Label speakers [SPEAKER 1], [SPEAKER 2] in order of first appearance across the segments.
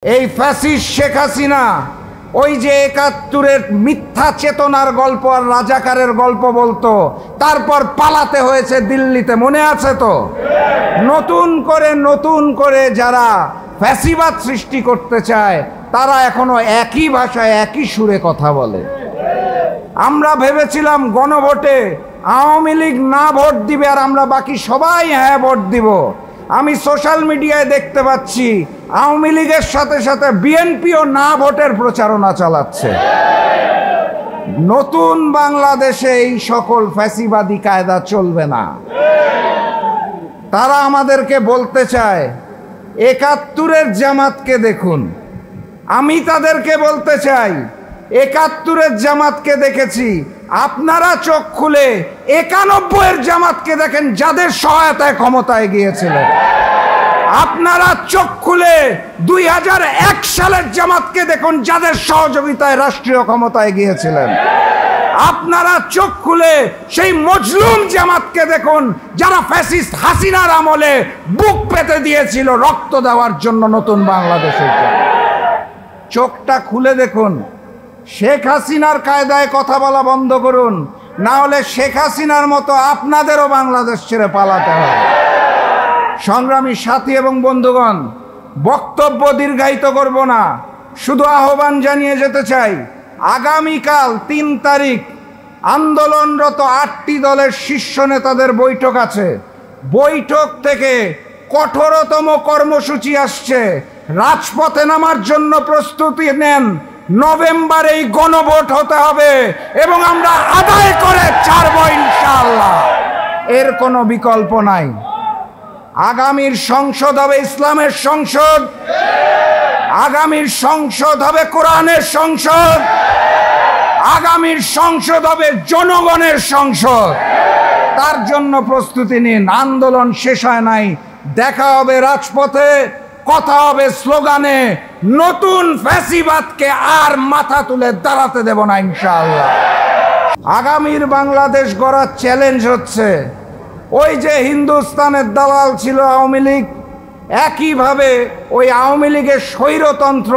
[SPEAKER 1] এই ফ্যাসিস্ট শেখ হাসিনা ওই যে ৭১-এর মিথ্যা চেতনার গল্প আর রাজাকারের গল্প বলতো, তারপর পালাতে হয়েছে দিল্লিতে, মনে আছে তো? নতুন করে যারা ফ্যাসিবাদ সৃষ্টি করতে চায় তারা এখনো একই ভাষায় একই সুরে কথা বলে। আমরা ভেবেছিলাম গণভোটে আওয়ামী লীগ না ভোট দিবে আর আমরা বাকি সবাই হ্যাঁ ভোট দিব। আমি সোশ্যাল মিডিয়ায় দেখতে পাচ্ছি আওয়ামী লীগের সাথে সাথে বিএনপিও না ভোটের প্রচারণা চালাচ্ছে। নতুন বাংলাদেশে এই সকল ফ্যাসিবাদী কায়দা চলবে না। তারা আমাদেরকে বলতে চায় ৭১-এর জামাতকে দেখুন। আমি তাদেরকে বলতে চাই ৭১-এর জামাতকে দেখেছি, আপনারা চোখ খুলে ৯১-এর জামাতকে দেখেন যাদের সহায়তায় ক্ষমতায় গিয়েছিলেন। আপনারা চোখ খুলে ২০০১ সালের জামাতকে দেখুন যাদের সহযোগিতায় রাষ্ট্রীয় ক্ষমতায় গিয়েছিলেন। আপনারা চোখ খুলে সেই মজলুম জামাতকে দেখুন যারা ফ্যাসিস্ট হাসিনার আমলে বুক পেতে দিয়েছিল রক্ত দেওয়ার জন্য নতুন বাংলাদেশের জন্য। চোখটা খুলে দেখুন। শেখ হাসিনার কায়দায় কথা বলা বন্ধ করুন, না হলে শেখ হাসিনার মতো আপনাদেরও বাংলাদেশ ছেড়ে পালাতে হবে। সংগ্রামী সাথী এবং বন্ধুগণ, বক্তব্য দীর্ঘায়িত করব না, শুধু আহ্বান জানিয়ে যেতে চাই, আগামীকাল ৩ তারিখ আন্দোলনরত ৮টি দলের শীর্ষ নেতাদের বৈঠক আছে। বৈঠক থেকে কঠোরতম কর্মসূচি আসছে। রাজপথে নামার জন্য প্রস্তুতি নেন। নভেম্বরে এই গণভোট হতে হবে এবং আমরা আদায় করে ছাড়ব ইনশাআল্লাহ। এর কোনো বিকল্প নাই। আগামীর সংসদ হবে ইসলামের সংসদ, আগামীর সংসদ হবে কোরআনের সংসদ, আগামীর সংসদ হবে জনগণের সংসদ। তার জন্য প্রস্তুতি নিন। আন্দোলন শেষ হয় নাই, দেখা হবে রাজপথে, কথা হবে স্লোগানে। নতুন ফ্যাসিবাদকে আর মাথা তুলে দাঁড়াতে দেব না ইনশাআল্লাহ। আগামীর বাংলাদেশ গড়ার চ্যালেঞ্জ হচ্ছে, ওই যে হিন্দুস্তানের দালাল ছিল আওয়ামী লীগ, একইভাবে ওই আওয়ামী লীগের স্বৈরতন্ত্র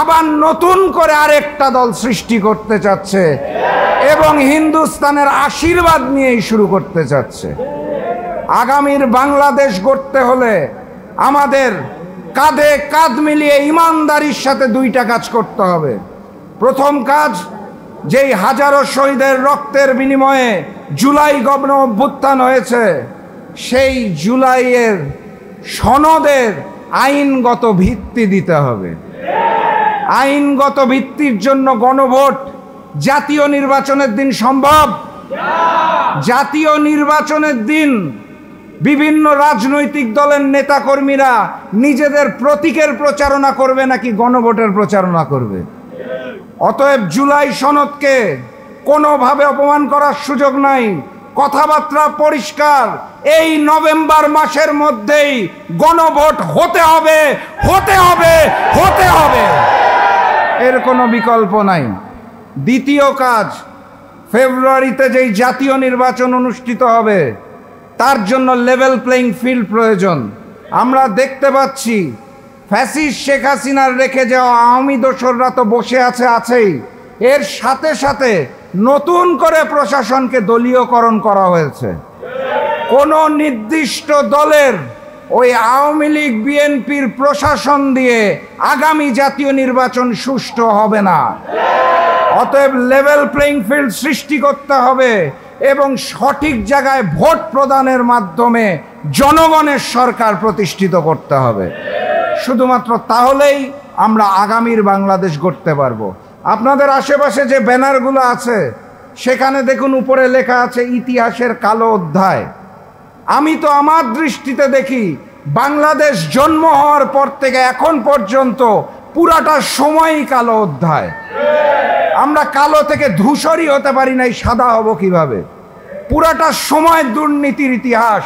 [SPEAKER 1] আবার নতুন করে আরেকটা দল সৃষ্টি করতে চাচ্ছে এবং হিন্দুস্তানের আশীর্বাদ নিয়েই শুরু করতে চাচ্ছে। আগামীর বাংলাদেশ গড়তে হলে আমাদের কাঁধে কাঁধ মিলিয়ে ইমানদারির সাথে 2টা কাজ করতে হবে। প্রথম কাজ, যেই হাজারো শহীদের রক্তের বিনিময়ে জুলাই গণ অভ্যুত্থান হয়েছে, সেই জুলাইয়ের সনদের আইনগত ভিত্তি দিতে হবে। আইনগত ভিত্তির জন্য গণভোট জাতীয় নির্বাচনের দিন সম্ভব। জাতীয় নির্বাচনের দিন বিভিন্ন রাজনৈতিক দলের নেতাকর্মীরা নিজেদের প্রতীকের প্রচারণা করবে নাকি গণভোটের প্রচারণা করবে? অতএব জুলাই সনদকে কোনোভাবে অপমান করার সুযোগ নাই। কথাবার্তা পরিষ্কার, এই নভেম্বর মাসের মধ্যেই গণভোট হতে হবে, হতে হবে, হতে হবে। এর কোনো বিকল্প নাই। দ্বিতীয় কাজ, ফেব্রুয়ারিতে যেই জাতীয় নির্বাচন অনুষ্ঠিত হবে তার জন্য লেভেল প্লেইং ফিল্ড প্রয়োজন। আমরা দেখতে পাচ্ছি ফ্যাসিস্ট শেখ হাসিনার রেখে যাওয়া আওয়ামী দোসররা তো বসে আছেই, এর সাথে সাথে নতুন করে প্রশাসনকে দলীয়করণ করা হয়েছে। কোনো নির্দিষ্ট দলের ওই আওয়ামী লীগ বিএনপির প্রশাসন দিয়ে আগামী জাতীয় নির্বাচন সুষ্ঠু হবে না। অতএব লেভেল প্লেইং ফিল্ড সৃষ্টি করতে হবে এবং সঠিক জায়গায় ভোট প্রদানের মাধ্যমে জনগণের সরকার প্রতিষ্ঠিত করতে হবে। শুধুমাত্র তাহলেই আমরা আগামীর বাংলাদেশ গড়তে পারবো। আপনাদের আশেপাশে যে ব্যানারগুলো আছে সেখানে দেখুন উপরে লেখা আছে ইতিহাসের কালো অধ্যায়। আমি তো আমার দৃষ্টিতে দেখি বাংলাদেশ জন্ম হওয়ার পর থেকে এখন পর্যন্ত পুরাটা সময়ই কালো অধ্যায়। আমরা কালো থেকে ধূসরই হতে পারি নাই, সাদা হব কিভাবে? পুরাটা সময় দুর্নীতির ইতিহাস,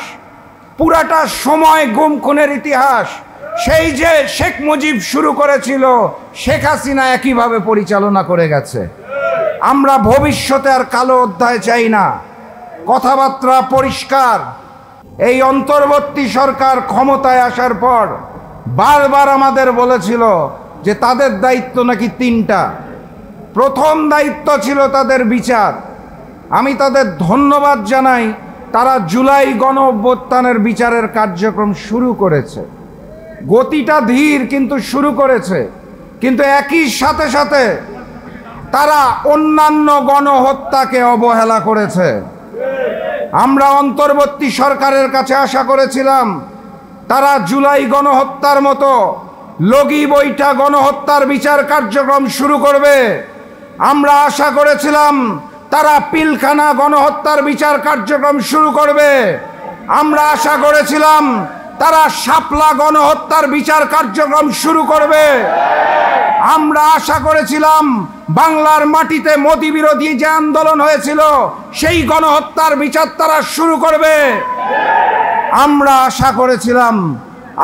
[SPEAKER 1] পুরাটা সময় গুম খুনের ইতিহাস। সেই যে শেখ মুজিব শুরু করেছিল, শেখ হাসিনা একইভাবে পরিচালনা করে গেছে। আমরা ভবিষ্যতে আর কালো অধ্যায় চাই না। কথাবার্তা পরিষ্কার। এই অন্তর্বর্তী সরকার ক্ষমতায় আসার পর বারবার আমাদের বলেছিল যে তাদের দায়িত্ব নাকি 3টা। প্রথম দায়িত্ব ছিল তাদের বিচার। আমি তাদের ধন্যবাদ জানাই, তারা জুলাই গণ অভ্যুত্থানের বিচারের কার্যক্রম শুরু করেছে। গতিটা ধীর কিন্তু শুরু করেছে। কিন্তু একই সাথে সাথে তারা অন্যান্য গণহত্যাকে অবহেলা করেছে। আমরা অন্তর্বর্তী সরকারের কাছে আশা করেছিলাম তারা জুলাই গণহত্যার মতো লগি বৈঠা গণহত্যার বিচার কার্যক্রম শুরু করবে। আমরা আশা করেছিলাম তারা পিলখানা গণহত্যার বিচার কার্যক্রম শুরু করবে। আমরা আশা করেছিলাম তারা শাপলা গণহত্যার বিচার কার্যক্রম শুরু করবে। আমরা আশা করেছিলাম বাংলার মাটিতে মোদি বিরোধী যে আন্দোলন হয়েছিল সেই গণহত্যার বিচার তারা শুরু করবে। আমরা আশা করেছিলাম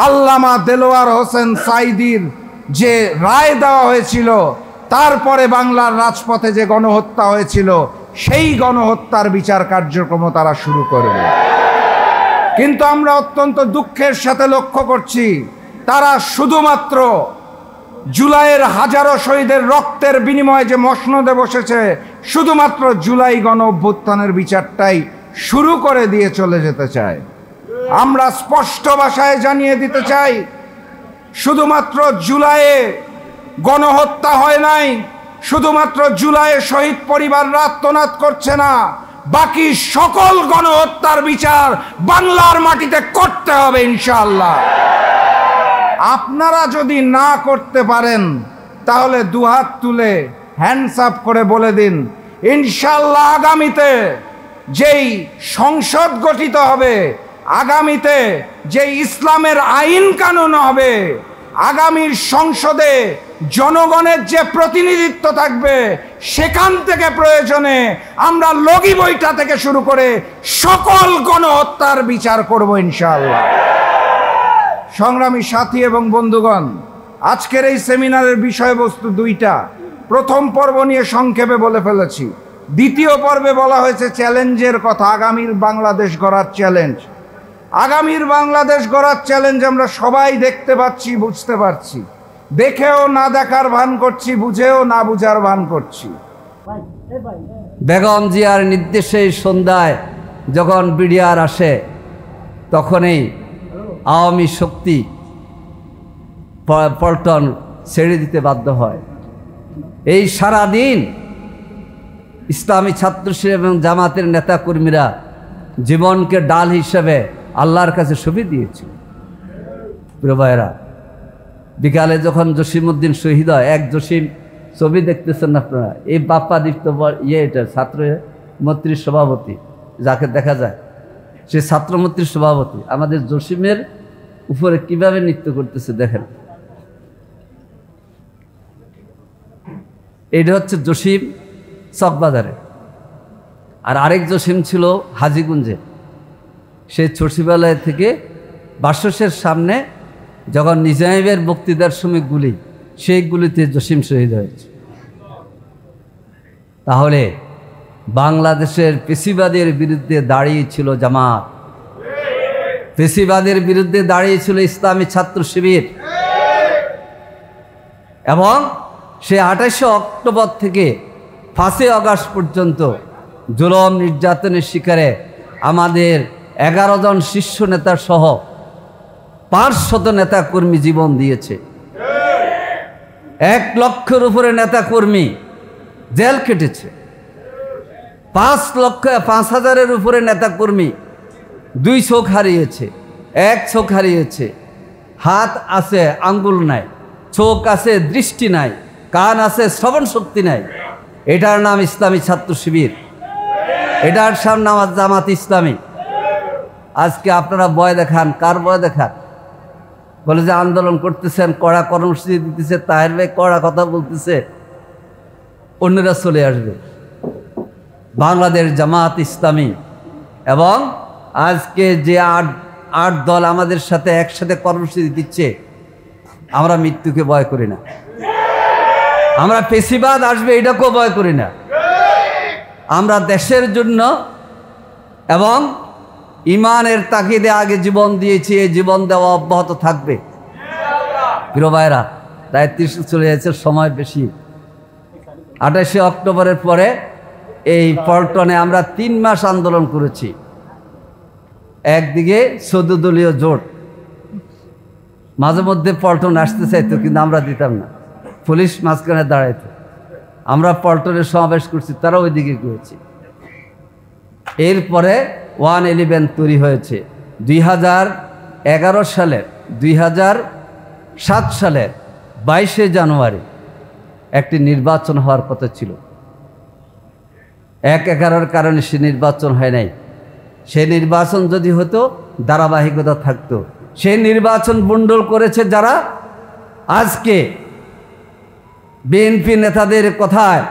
[SPEAKER 1] আল্লামা দেলোয়ার হোসেন সাঈদীর যে রায় দেওয়া হয়েছিল, তারপরে বাংলার রাজপথে যে গণহত্যা হয়েছিল সেই গণহত্যার বিচার কার্যক্রম তারা শুরু করবে। কিন্তু আমরা অত্যন্ত দুঃখের সাথে লক্ষ্য করছি তারা শুধুমাত্র জুলাইয়ের হাজারো শহীদের রক্তের বিনিময়ে যে মসনদে বসেছে, শুধুমাত্র জুলাই গণ অভ্যুত্থানের বিচারটাই শুরু করে দিয়ে চলে যেতে চায়। আমরা স্পষ্ট ভাষায় জানিয়ে দিতে চাই, শুধুমাত্র জুলাইয়ে গণহত্যা হয় নাই, শুধুমাত্র জুলাইয়ে শহীদ পরিবাররা আত্মনাদ করছে না, বাকি সকল গণহত্যার বিচার বাংলার মাটিতে করতে হবে ইনশাআল্লাহ। আপনারা যদি না করতে পারেন তাহলে দুহাত তুলে হ্যান্ডস আপ করে বলে দিন, ইনশাআল্লাহ আগামীতে যেই সংসদ গঠিত হবে, আগামীতে যেই ইসলামের আইন কানুন হবে, আগামীর সংসদে জনগণের যে প্রতিনিধিত্ব থাকবে, সেখান থেকে প্রয়োজনে আমরা লগি বৈঠা থেকে শুরু করে সকল গণহত্যার বিচার করব ইনশাআল্লাহ। সংগ্রামী সাথী এবং বন্ধুগণ, আজকের এই সেমিনারের বিষয়বস্তু 2টা। প্রথম পর্ব নিয়ে সংক্ষেপে বলে ফেলেছি। দ্বিতীয় পর্বে বলা হয়েছে চ্যালেঞ্জের কথা, আগামীর বাংলাদেশ গড়ার চ্যালেঞ্জ। আগামীর বাংলাদেশ গড়ার চ্যালেঞ্জ আমরা সবাই দেখতে পাচ্ছি, বুঝতে পারছি। দেখেও না দেখার ভান করছি, বুঝেও না বুঝার ভান করছি।
[SPEAKER 2] বেগম জিয়ার নির্দেশে সন্ধ্যায় যখন বিডিআর আসে, তখনই আওয়ামী শক্তি পল্টন ছেড়ে দিতে বাধ্য হয়। এই সারাদিন ইসলামী ছাত্রশিবির এবং জামাতের নেতাকর্মীরা জীবনকে ডাল হিসেবে আল্লাহর কাছে সঁপে দিয়েছিল। প্রিয় ভাইয়েরা, বিকালে যখন জসিমউদ্দিন শহীদ হয়, এক জসিম ছবি দেখতেছেন আপনারা, এই বাপ্পা দীপ্ত এটা ছাত্রমন্ত্রীর সভাপতি, যাকে দেখা যায় সে ছাত্রমন্ত্রীর সভাপতি, আমাদের জসিমের উপরে কিভাবে নৃত্য করতেছে দেখেন। এটা হচ্ছে জসিম চকবাজারে, আর আরেক জসিম ছিল হাজীগঞ্জে। সে সচিবালয় থেকে বাসসের সামনে যখন নিজামের বক্তৃতার সময় গুলি, সেই গুলিতে জসিম শহীদ হয়েছে। তাহলে বাংলাদেশের পেশিবাদের বিরুদ্ধে দাঁড়িয়েছিল জামাত, পেশিবাদের বিরুদ্ধে দাঁড়িয়েছিল ইসলামী ছাত্র শিবির, এবং সে 28 অক্টোবর থেকে 5 আগস্ট পর্যন্ত জুলুম নির্যাতনের শিকারে আমাদের 11 জন শীর্ষ নেতা সহ 500 নেতাকর্মী জীবন দিয়েছে। 1 লক্ষের উপরে নেতাকর্মী জেল কেটেছে। 5,000-এর উপরে নেতাকর্মী 2 চোখ হারিয়েছে, 1 চোখ হারিয়েছে, হাত আছে আঙ্গুল নাই, চোখ আছে দৃষ্টি নাই, কান আছে শ্রবণ শক্তি নাই। এটার নাম ইসলামী ছাত্র শিবির, এটার নাম জামাত ইসলামী। আজকে আপনারা ভয় দেখান, কার ভয় দেখান? বলে যে আন্দোলন করতেছেন, কড়া কর্মসূচি দিতেছে, তাহের ভাই কড়া কথা বলতেছে, অন্যরা চলে আসবে। বাংলাদেশ জামাত ইসলামী এবং আজকে যে আট দল আমাদের সাথে একসাথে কর্মসূচি দিচ্ছে, আমরা মৃত্যুকে ভয় করি না, আমরা পেশিবাদ আসবে এটাকেও ভয় করি না। আমরা দেশের জন্য এবং ইমানের তাগিদে আগে জীবন দিয়েছি, এই জীবন দেওয়া অব্যাহত থাকবে। প্রিয় ভাইরা, প্রায় 30 চলে যাচ্ছে, সময় বেশি। 28শে অক্টোবরের পরে এই পল্টনে আমরা 3 মাস আন্দোলন করেছি। একদিকে 14 দলীয় জোট, মাঝে মধ্যে পল্টন আসতে চাইতো, কিন্তু আমরা দিতাম না, পুলিশ মাঝখানে দাঁড়াইতো। আমরা পল্টনের সমাবেশ করছি, তারা ওইদিকে করেছি। এরপরে 111 তৈরি হয়েছে 2011 সালের 2007 সালের 22শে জানুয়ারি একটি নির্বাচন হওয়ার কথা ছিল। 1/11 কারণে সে নির্বাচন হয় নাই। সেই নির্বাচন যদি হতো ধারাবাহিকতা থাকতো। সেই নির্বাচন বন্ডল করেছে যারা, আজকে বিএনপি নেতাদের কথায়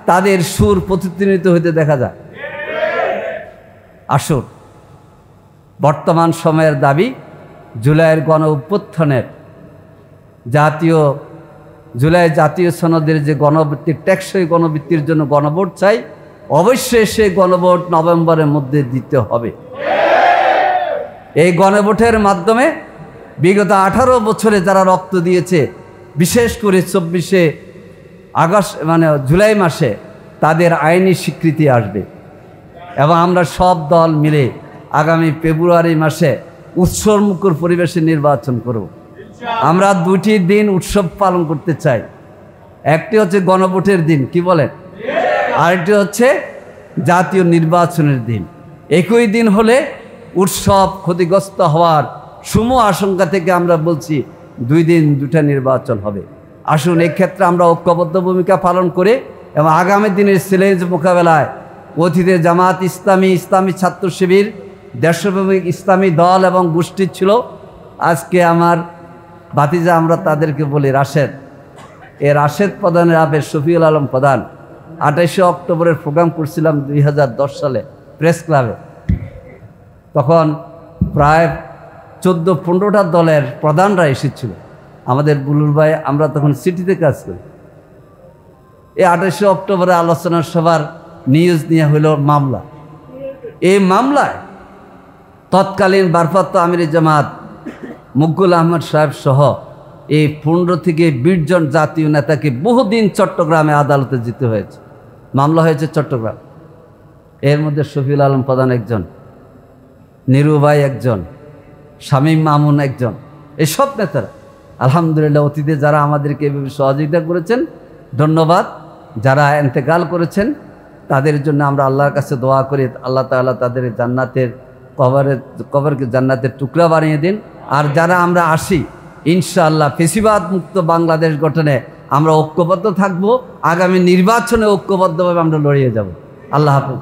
[SPEAKER 2] তাদের সুর প্রতিধ্বনিত হইতে দেখা যায়। আসুন, বর্তমান সময়ের দাবি জুলাইয়ের গণ অভ্যুত্থানের জুলাই জাতীয় সনদের যে গণভিত্তিক টেকসই গণভিত্তির জন্য গণভোট চাই, অবশ্যই সেই গণভোট নভেম্বরের মধ্যে দিতে হবে। এই গণভোটের মাধ্যমে বিগত 18 বছরে যারা রক্ত দিয়েছে, বিশেষ করে 24শে আগস্ট জুলাই মাসে তাদের আইনি স্বীকৃতি আসবে এবং আমরা সব দল মিলে আগামী ফেব্রুয়ারি মাসে উৎসবমুখর পরিবেশে নির্বাচন করব। আমরা 2টি দিন উৎসব পালন করতে চাই। একটি হচ্ছে গণভোটের দিন, কি বলেন, আরেকটি হচ্ছে জাতীয় নির্বাচনের দিন। একই দিন হলে উৎসব ক্ষতিগ্রস্ত হওয়ার সমূহ আশঙ্কা থেকে আমরা বলছি 2 দিন 2টা নির্বাচন হবে। আসুন, এই ক্ষেত্রে আমরা ঐক্যবদ্ধ ভূমিকা পালন করে এবং আগামী দিনের চ্যালেঞ্জ মোকাবেলায় অতীতে জামাত ইসলামী, ইসলামী ছাত্র শিবির, দেশপ্রেমিক ইসলামী দল এবং গোষ্ঠী ছিল। আজকে আমার ভাতিজা, আমরা তাদেরকে বলি রাশেদ। এই রাশেদ প্রধানের আবের শফিউল আলম প্রধান 28শে অক্টোবরের প্রোগ্রাম করছিলাম 2010 সালে প্রেস ক্লাবে। তখন প্রায় 14-15টা দলের প্রধানরা এসেছিল। আমাদের বুলুল ভাই, আমরা তখন সিটিতে কাজ করি। এই 28শে অক্টোবরে আলোচনা সভার নিউজ নিয়ে হইল মামলা। এই মামলায় তৎকালীন ভারপ্রাপ্ত আমির জামাত মুকুল আহমদ সাহেব সহ এই 15 থেকে 20 জন জাতীয় নেতাকে বহুদিন চট্টগ্রামে আদালতে যেতে হয়েছে। মামলা হয়েছে চট্টগ্রাম। এর মধ্যে শফিউল আলম প্রধান একজন, নিরু ভাই একজন, শামীম মামুন একজন, এসব নেতারা আলহামদুলিল্লাহ অতীতে যারা আমাদেরকে এভাবে সহযোগিতা করেছেন, ধন্যবাদ। যারা ইন্তেকাল করেছেন তাদের জন্য আমরা আল্লাহর কাছে দোয়া করি, আল্লাহ তাআলা তাদের জান্নাতের কবরকে জান্নাতের টুকরা বানিয়ে দিন। আর যারা আমরা আসি, ইনশাআল্লাহ ফেসিবাদ মুক্ত বাংলাদেশ গঠনে আমরা ঐক্যবদ্ধ থাকব। আগামী নির্বাচনে ঐক্যবদ্ধভাবে আমরা লড়িয়ে যাব। আল্লাহ হাফেজ।